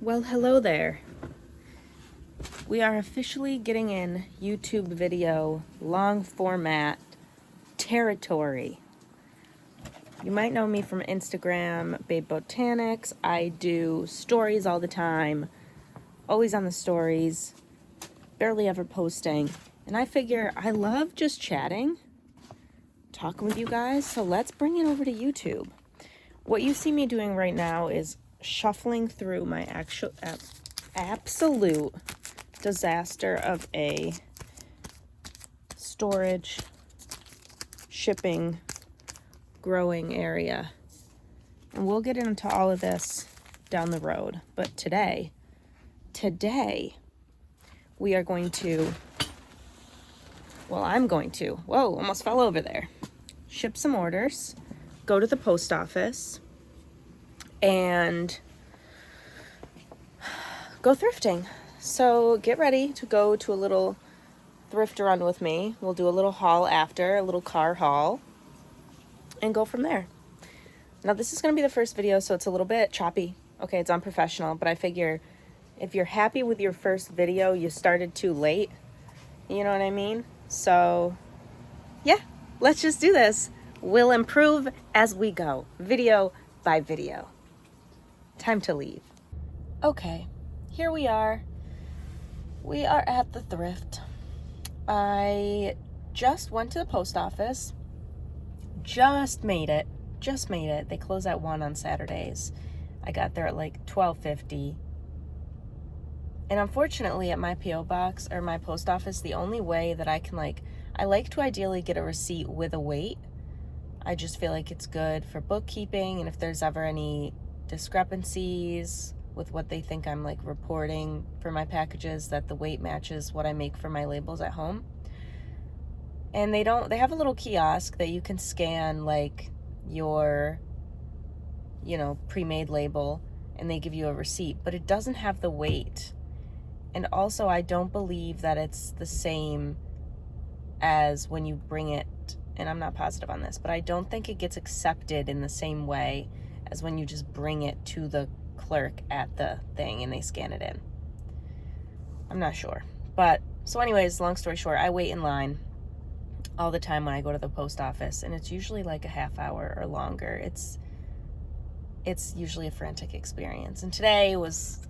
Well, hello there. We are officially getting in YouTube video long format territory. You might know me from Instagram, Babe Botanics. I do stories all the time, always on the stories, barely ever posting. And I figure I love just chatting, talking with you guys, so let's bring it over to YouTube. What you see me doing right now is shuffling through my absolute disaster of a storage, shipping, growing area. And we'll get into all of this down the road. But today, we are going to, I'm going to, almost fell over there, ship some orders, go to the post office, and go thrifting. So get ready to go to a little thrift run with me. We'll do a little haul after, a little car haul, and go from there. Now this is going to be the first video, so it's a little bit choppy. Okay, it's unprofessional, but I figure if you're happy with your first video, you started too late. You know what I mean? So yeah, let's just do this. We'll improve as we go, video by video. Time to leave. Okay, here we are. We are at the thrift. I just went to the post office. Just made it. They close at 1 on Saturdays. I got there at like 12:50. And unfortunately at my P.O. box or my post office, the only way that I can I like to ideally get a receipt with a weight. I just feel like it's good for bookkeeping, and if there's ever any discrepancies with what they think I'm reporting for my packages, that the weight matches what I make for my labels at home. And they have a little kiosk that you can scan your pre-made label, and they give you a receipt, but it doesn't have the weight. And also I don't believe that it's the same as when you bring it, and I'm not positive on this, but I don't think it gets accepted in the same way as when you just bring it to the clerk at the thing and they scan it in. I'm not sure. But so anyways, long story short, I wait in line all the time when I go to the post office, and it's usually a half hour or longer. It's usually a frantic experience. And today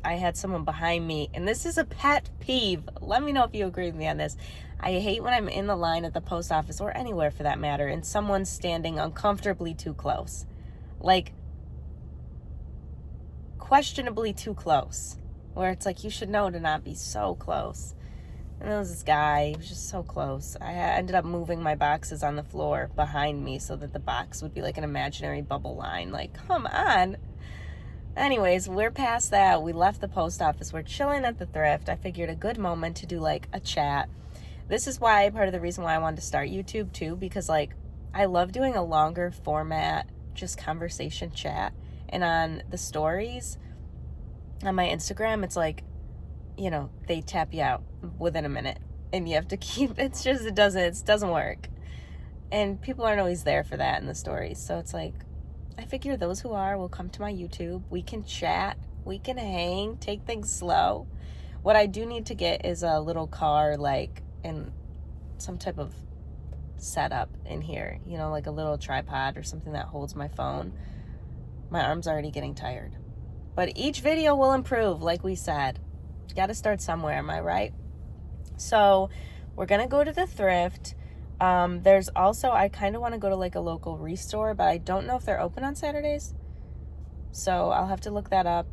I had someone behind me, and this is a pet peeve. Let me know if you agree with me on this. I hate when I'm in the line at the post office, or anywhere for that matter, and someone's standing uncomfortably too close. Questionably too close. Where it's you should know to not be so close. And there was this guy, he was just so close. I ended up moving my boxes on the floor behind me so that the box would be an imaginary bubble line. Come on. Anyways, we're past that. We left the post office. We're chilling at the thrift. I figured a good moment to do a chat. This is why, part of the reason why I wanted to start YouTube too, because I love doing a longer format, just conversation chat. And on the stories on my Instagram, it's they tap you out within a minute and you have to keep, it doesn't work. And people aren't always there for that in the stories. So it's I figure those who are will come to my YouTube. We can chat, we can hang, take things slow. What I do need to get is a little car, and some type of setup in here, a little tripod or something that holds my phone. My arm's already getting tired. But each video will improve, like we said. Got to start somewhere, am I right? So we're going to go to the thrift. There's also, I kind of want to go to a local restore, but I don't know if they're open on Saturdays. So I'll have to look that up.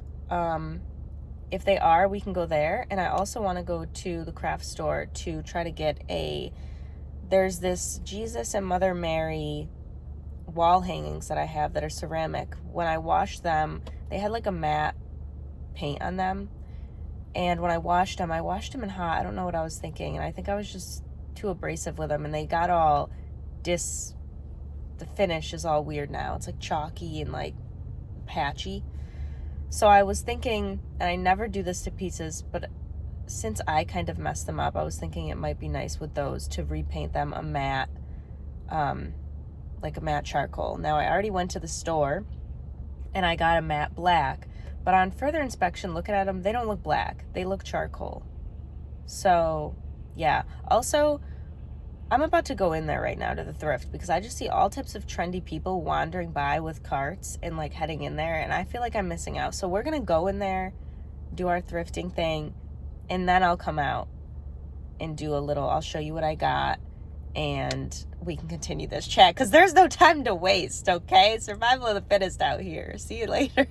If they are, we can go there. And I also want to go to the craft store to try to get there's this Jesus and Mother Mary wall hangings that I have that are ceramic. When I washed them, they had a matte paint on them. And when I washed them in hot. I don't know what I was thinking. And I think I was just too abrasive with them. And they got all the finish is all weird now. It's chalky and patchy. So I was thinking, and I never do this to pizzas, but since I kind of messed them up, I was thinking it might be nice with those to repaint them a matte, a matte charcoal. Now I already went to the store and I got a matte black, But on further inspection, looking at them, they don't look black. They look charcoal. So, yeah. Also, I'm about to go in there right now to the thrift because I just see all types of trendy people wandering by with carts and like heading in there, and I feel like I'm missing out. So we're going to go in there, do our thrifting thing, and then I'll come out and do a little, I'll show you what I got, and we can continue this chat because there's no time to waste, okay? Survival of the fittest out here. See you later.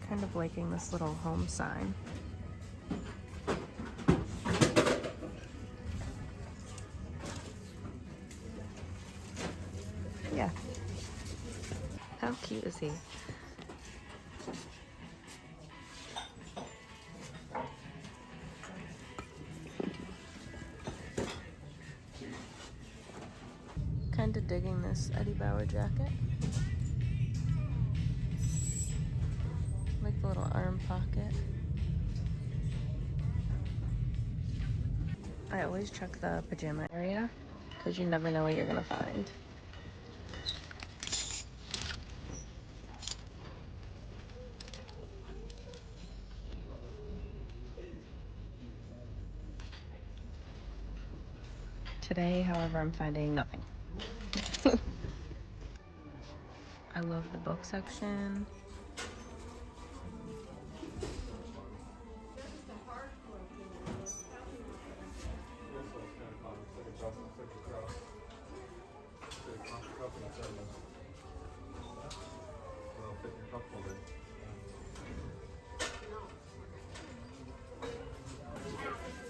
Kind of liking this little home sign. Yeah. How cute is he? Kind of digging this Eddie Bauer jacket. Like the little arm pocket. I always check the pajama area because you never know what you're gonna find. Today, however, I'm finding nothing. I love the book section.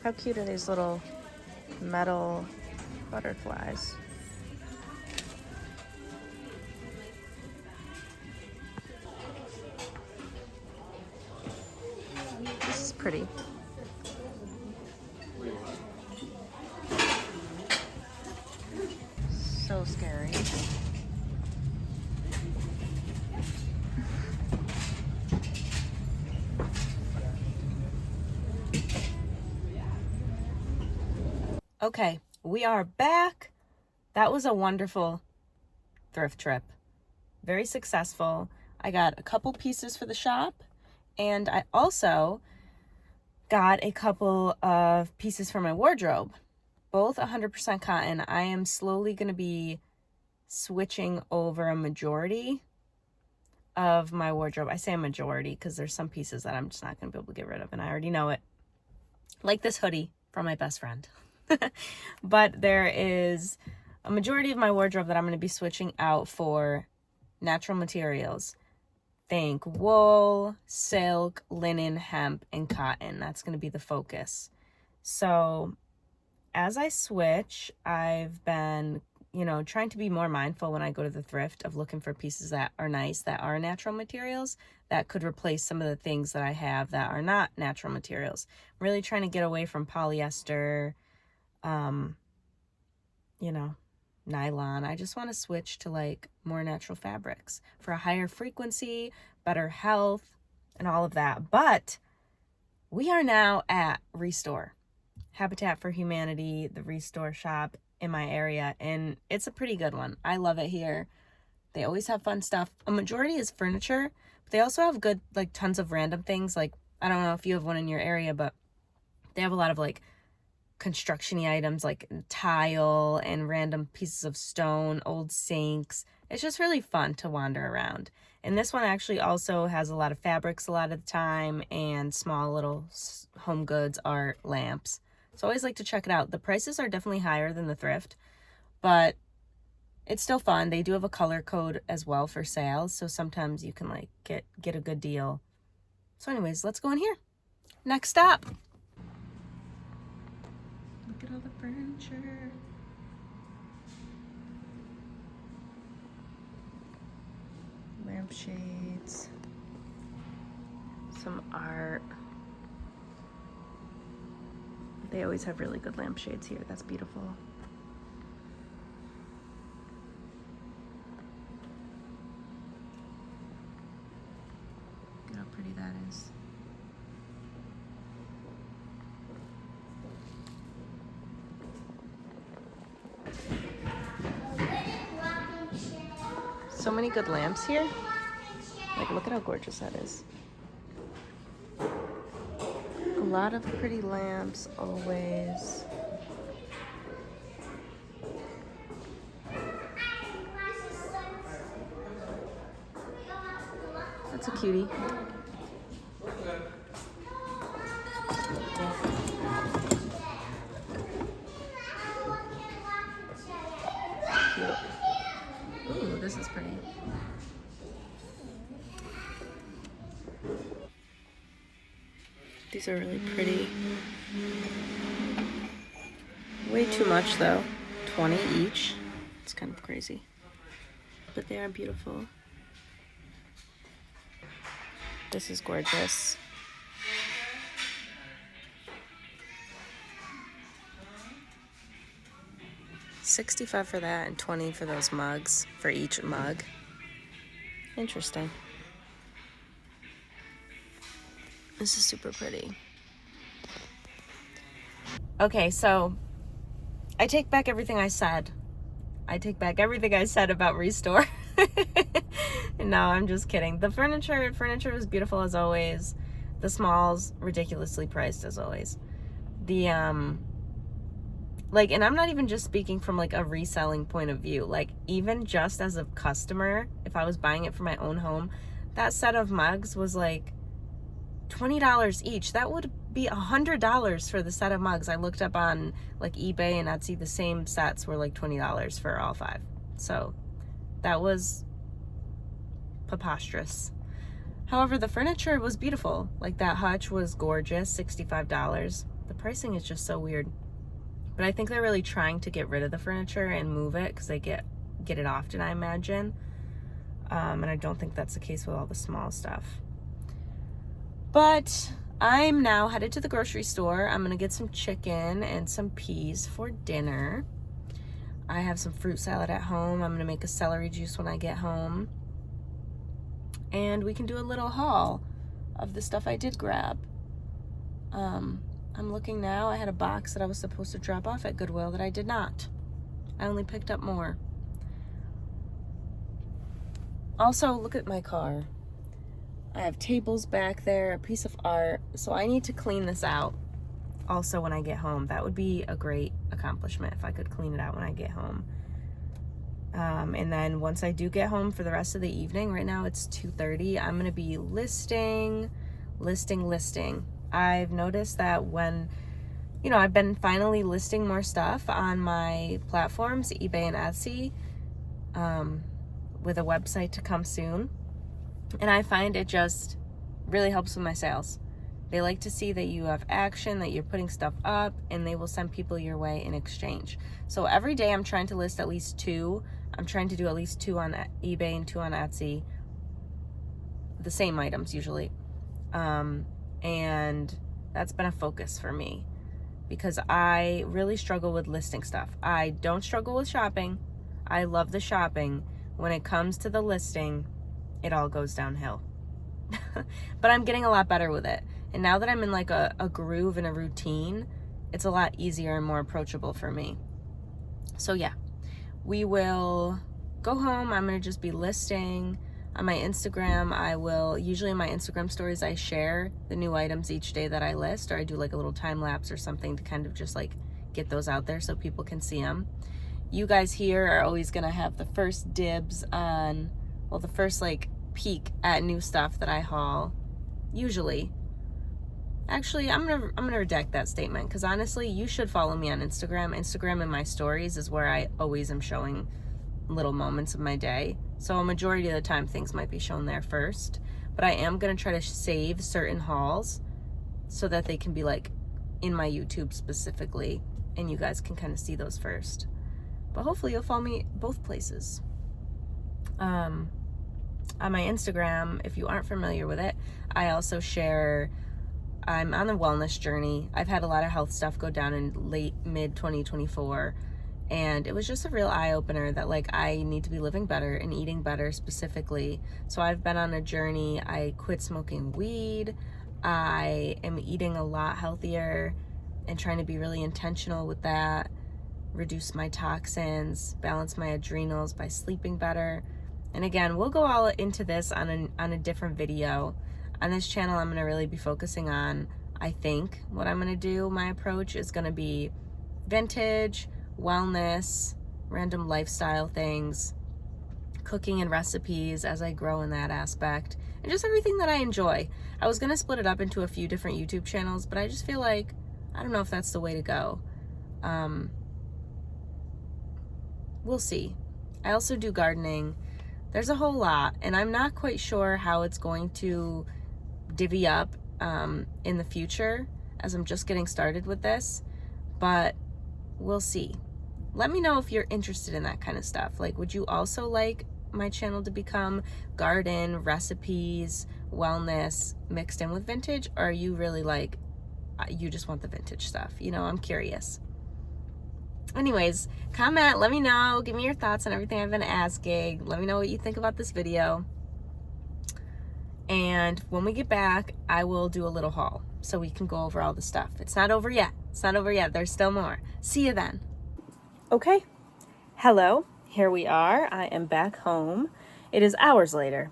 How cute are these little metal butterflies? This is pretty. So scary. Okay, we are back. That was a wonderful thrift trip. Very successful. I got a couple pieces for the shop, and I also got a couple of pieces for my wardrobe. Both 100% cotton. I am slowly going to be switching over a majority of my wardrobe. I say a majority because there's some pieces that I'm just not going to be able to get rid of, and I already know it. Like this hoodie from my best friend. But there is a majority of my wardrobe that I'm going to be switching out for natural materials. Think wool, silk, linen, hemp, and cotton. That's going to be the focus. So as I switch, I've been, trying to be more mindful when I go to the thrift of looking for pieces that are nice, that are natural materials, that could replace some of the things that I have that are not natural materials. I'm really trying to get away from polyester, nylon. I just want to switch to like more natural fabrics for a higher frequency, better health, and all of that. But we are now at Restore, Habitat for Humanity, the Restore shop in my area, and it's a pretty good one. I love it here. They always have fun stuff. A majority is furniture, but they also have good, like, tons of random things. Like, I don't know if you have one in your area, but they have a lot of like construction-y items like tile and random pieces of stone, old sinks. It's just really fun to wander around. And this one actually also has a lot of fabrics a lot of the time and small little home goods, art, lamps. So I always like to check it out. The prices are definitely higher than the thrift, but it's still fun. They do have a color code as well for sales, so sometimes you can like get a good deal. So anyways, let's go in here. Next stop. Look at all the furniture. Lampshades. Some art. They always have really good lampshades here. That's beautiful. Look how pretty that is. so many good lamps here. Like, look at how gorgeous that is. A lot of pretty lamps always. That's a cutie. Cute. Ooh, this is pretty. These are really pretty. Way too much though. 20 each. It's kind of crazy. But they are beautiful. This is gorgeous. $65 for that and $20 for those mugs, for each mug. Interesting. This is super pretty. Okay, so I take back everything I said. I take back everything I said about Restore. No, I'm just kidding. The furniture was beautiful as always. The smalls, ridiculously priced as always. The, like, and I'm not even just speaking from like a reselling point of view. Like, even just as a customer, if I was buying it for my own home, that set of mugs was like $20 each. That would be $100 for the set of mugs. I looked up on like eBay and Etsy, the same sets were like $20 for all 5. So that was preposterous. However, the furniture was beautiful. Like, that hutch was gorgeous, $65. The pricing is just so weird. But I think they're really trying to get rid of the furniture and move it because they get it often, I imagine. And I don't think that's the case with all the small stuff. But I'm now headed to the grocery store. I'm gonna get some chicken and some peas for dinner. I have some fruit salad at home. I'm gonna make a celery juice when I get home. And we can do a little haul of the stuff I did grab. I'm looking now. I had a box that I was supposed to drop off at Goodwill that I did not. I only picked up more. Also, look at my car. I have tables back there, a piece of art. So I need to clean this out also when I get home. That would be a great accomplishment if I could clean it out when I get home. And then once I do get home for the rest of the evening, right now it's 2:30, I'm gonna be listing. I've noticed that when, you know, I've been finally listing more stuff on my platforms, eBay and Etsy, with a website to come soon. And I find it just really helps with my sales. They like to see that you have action, that you're putting stuff up, and they will send people your way in exchange. So every day I'm trying to list at least 2. I'm trying to do at least 2 on eBay and 2 on Etsy. The same items usually. And that's been a focus for me because I really struggle with listing stuff. I don't struggle with shopping. I love the shopping. When it comes to the listing, it all goes downhill. But I'm getting a lot better with it. And now that I'm in like a groove and a routine, it's a lot easier and more approachable for me. So yeah, we will go home. I'm going to just be listing on my Instagram. Usually in my Instagram stories, I share the new items each day that I list, or I do like a little time lapse or something to kind of just like get those out there so people can see them. You guys here are always going to have the first dibs on, well, the first like peek at new stuff that I haul, usually. Actually, I'm gonna redact that statement because honestly, you should follow me on Instagram. Instagram in my stories is where I always am showing little moments of my day. So a majority of the time, things might be shown there first. But I am gonna try to save certain hauls so that they can be like in my YouTube specifically, and you guys can kind of see those first. But hopefully, you'll follow me both places. On my Instagram, if you aren't familiar with it, I also share. I'm on a wellness journey. I've had a lot of health stuff go down in mid 2024, and it was just a real eye-opener that like I need to be living better and eating better specifically. So I've been on a journey. I quit smoking weed. I am eating a lot healthier and trying to be really intentional with that, reduce my toxins, balance my adrenals by sleeping better. And again, we'll go all into this on a different video. On this channel, I'm going to really be focusing on, I think, what I'm going to do. My approach is going to be vintage, wellness, random lifestyle things, cooking and recipes as I grow in that aspect, and just everything that I enjoy. I was going to split it up into a few different YouTube channels, but I just feel like, I don't know if that's the way to go. We'll see. I also do gardening. There's a whole lot, and I'm not quite sure how it's going to divvy up in the future, as I'm just getting started with this, but we'll see. Let me know if you're interested in that kind of stuff. Like, would you also like my channel to become garden, recipes, wellness mixed in with vintage, or are you really like, you just want the vintage stuff? You know, I'm curious. Anyways, comment, let me know, give me your thoughts on everything I've been asking. Let me know what you think about this video. And when we get back, I will do a little haul so we can go over all the stuff. It's not over yet. It's not over yet. There's still more. See you then. Okay. Hello. Here we are. I am back home. It is hours later.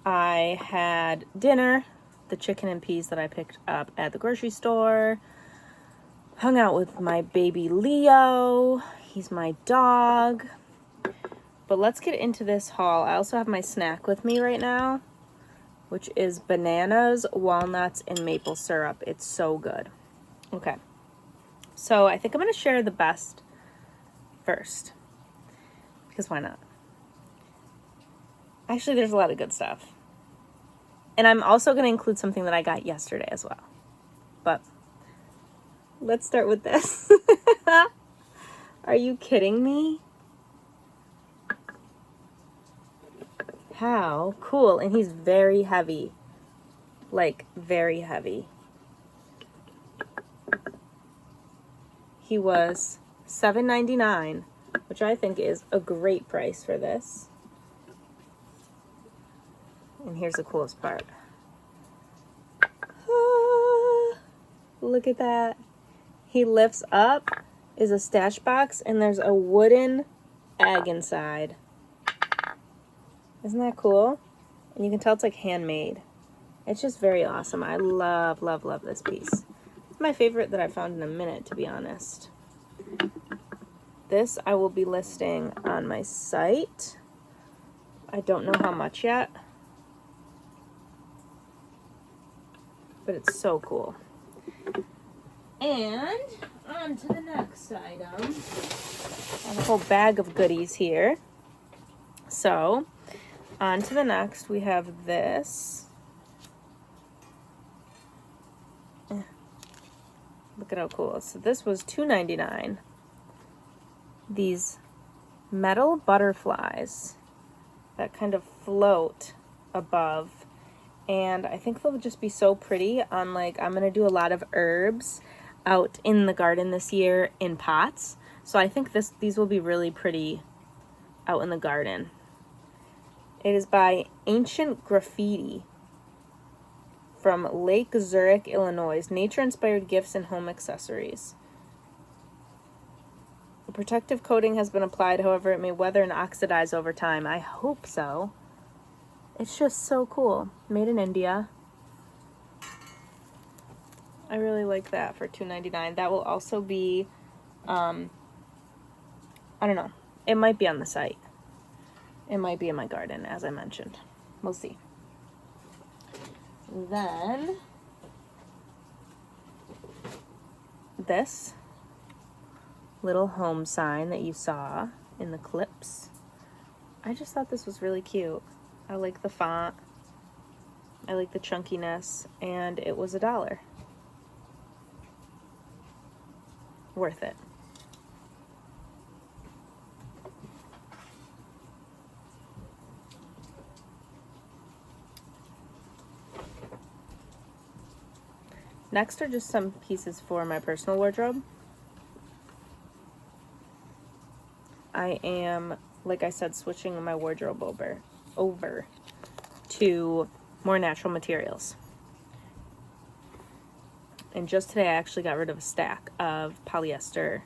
I had dinner, the chicken and peas that I picked up at the grocery store. Hung out with my baby Leo. He's my dog. But let's get into this haul. I also have my snack with me right now, which is bananas, walnuts, and maple syrup. It's so good. Okay. So I think I'm going to share the best first, because why not? Actually, there's a lot of good stuff. And I'm also going to include something that I got yesterday as well. But let's start with this. Are you kidding me? How cool. And he's very heavy. Like, very heavy. He was $7.99, which I think is a great price for this. And here's the coolest part. Ah, look at that. He lifts up, is a stash box, and there's a wooden egg inside. Isn't that cool? And you can tell it's like handmade. It's just very awesome. I love, love, love this piece. It's my favorite that I've found in a minute, to be honest. This I will be listing on my site. I don't know how much yet, but it's so cool. And on to the next item. I have a whole bag of goodies here. So, on to the next, we have this. Look at how cool. So this was $2.99. These metal butterflies that kind of float above. And I think they'll just be so pretty on, like, I'm going to do a lot of herbs out in the garden this year in pots. So I think these will be really pretty out in the garden. It is by Ancient Graffiti from Lake Zurich, Illinois. Nature-inspired gifts and home accessories. The protective coating has been applied, however, it may weather and oxidize over time. I hope so. It's just so cool. Made in India. I really like that for $2.99. That will also be, I don't know. It might be on the site. It might be in my garden, as I mentioned. We'll see. Then, this little home sign that you saw in the clips. I just thought this was really cute. I like the font. I like the chunkiness, and it was $1. Worth it. Next are just some pieces for my personal wardrobe. I am, like I said, switching my wardrobe over to more natural materials. And just today I actually got rid of a stack of polyester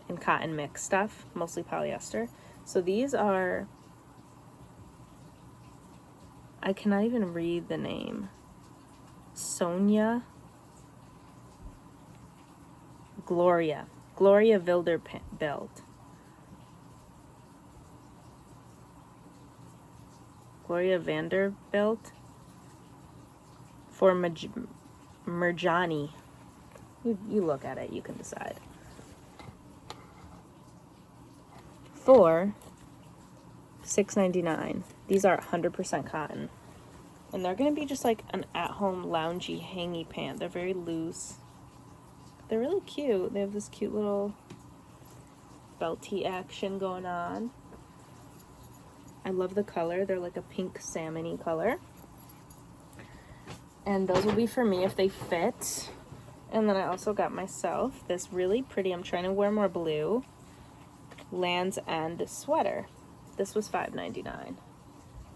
and cotton mix stuff, mostly polyester. So these are I cannot even read the name. Sonia Gloria Vanderbilt. Gloria Vanderbilt for Merjani. You look at it, you can decide. For $6.99. These are 100% cotton. And they're going to be just like an at-home loungy hangy pant. They're very loose. They're really cute. They have this cute little belty action going on. I love the color. They're like a pink salmon-y color. And those will be for me if they fit. And then I also got myself this really pretty, I'm trying to wear more blue, Land's End sweater. This was $5.99.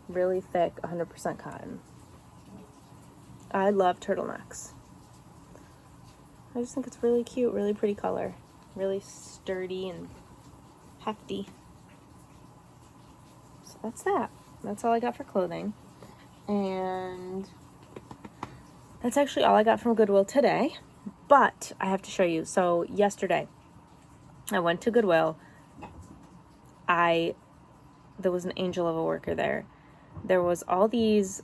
Really thick, 100% cotton. I love turtlenecks. I just think it's really cute, really pretty color. Really sturdy and hefty. So that's that. That's all I got for clothing. And that's actually all I got from Goodwill today. But I have to show you. So yesterday, I went to Goodwill. There was an angel of a worker there. There was all these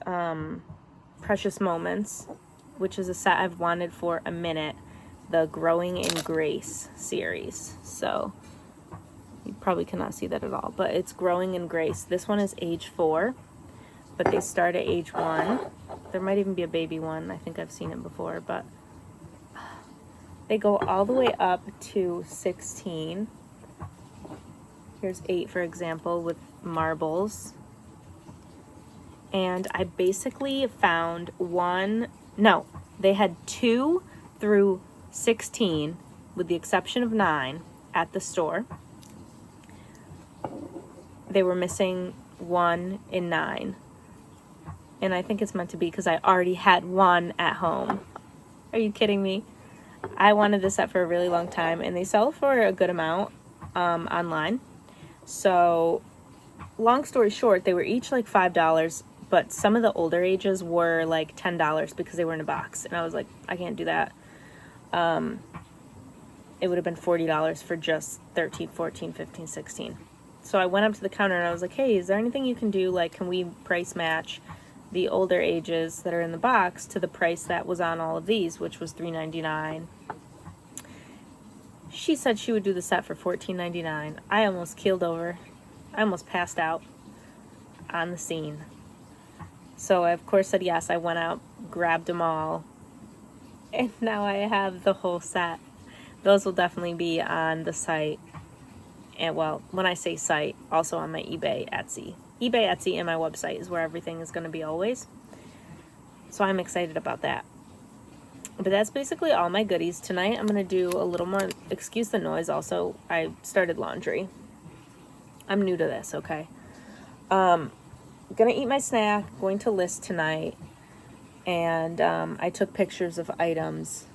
Precious Moments, which is a set I've wanted for a minute. The Growing in Grace series. So you probably cannot see that at all, but it's Growing in Grace. This one is age 4, but they start at age 1. There might even be a baby one. I think I've seen it before, but they go all the way up to 16. Here's 8, for example, with marbles. And I basically found they had 2 through 16, with the exception of 9, at the store. They were missing 1 in 9. And I think it's meant to be because I already had 1 at home. Are you kidding me? I wanted this set for a really long time, and they sell for a good amount online. So, long story short, they were each like $5, but some of the older ages were like $10 because they were in a box. And I was like, I can't do that. It would have been $40 for just 13, 14, 15, 16. So I went up to the counter and I was like, hey, is there anything you can do? Like, can we price match the older ages that are in the box to the price that was on all of these, which was $3.99. She said she would do the set for $14.99. I almost keeled over. I almost passed out on the scene. So I, of course, said yes. I went out, grabbed them all, and now I have the whole set. Those will definitely be on the site. And, well, when I say site, also on my eBay, Etsy. eBay, Etsy, and my website is where everything is going to be always. So I'm excited about that. But that's basically all my goodies. Tonight I'm going to do a little more, excuse the noise also, I started laundry. I'm new to this, okay? Gonna eat my snack, going to list tonight. And I took pictures of items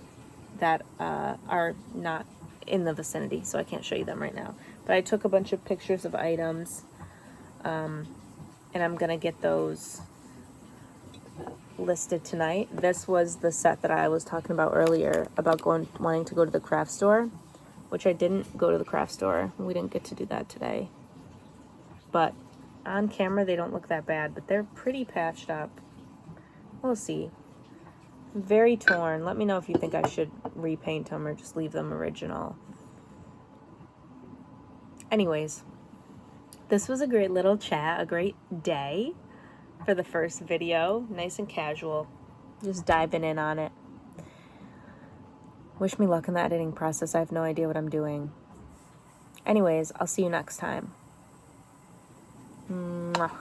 that are not in the vicinity, so I can't show you them right now. But I took a bunch of pictures of items, and I'm gonna get those listed tonight. This was the set that I was talking about earlier about wanting to go to the craft store, which I didn't go to the craft store. We didn't get to do that today. But on camera they don't look that bad, but they're pretty patched up. We'll see. Very torn. Let me know if you think I should repaint them or just leave them original. Anyways, this was a great little chat, a great day for the first video. Nice and casual. Just diving in on it. Wish me luck in the editing process. I have no idea what I'm doing. Anyways, I'll see you next time. Mwah.